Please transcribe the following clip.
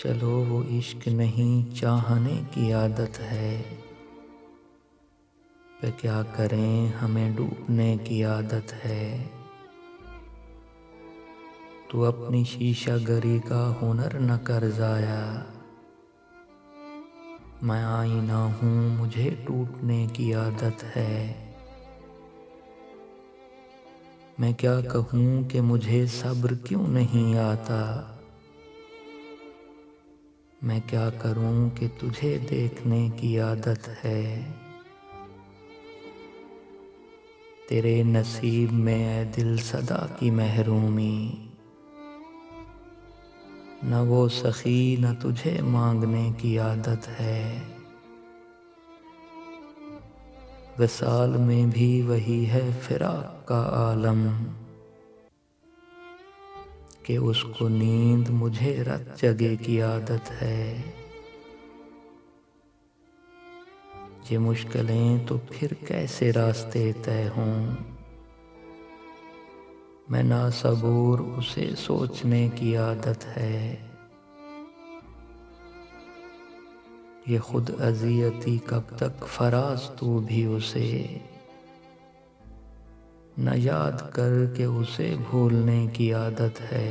चलो वो इश्क नहीं चाहने की आदत है, पे क्या करें हमें डूबने की आदत है। तू अपनी शीशा गरी का हुनर न कर जाया, मैं आईना हूँ मुझे टूटने की आदत है। मैं क्या कहूँ कि मुझे सब्र क्यों नहीं आता, मैं क्या करूं कि तुझे देखने की आदत है। तेरे नसीब में है दिल सदा की महरूमी, न वो सखी न तुझे मांगने की आदत है। विसाल में भी वही है फिराक का आलम, कि उसको नींद मुझे रात जगे की आदत है। ये मुश्किलें तो फिर कैसे रास्ते तय हों, मैं ना सबूर उसे सोचने की आदत है। ये खुद अज़ियती कब तक फराज तू भी उसे, न याद कर के उसे भूलने की आदत है।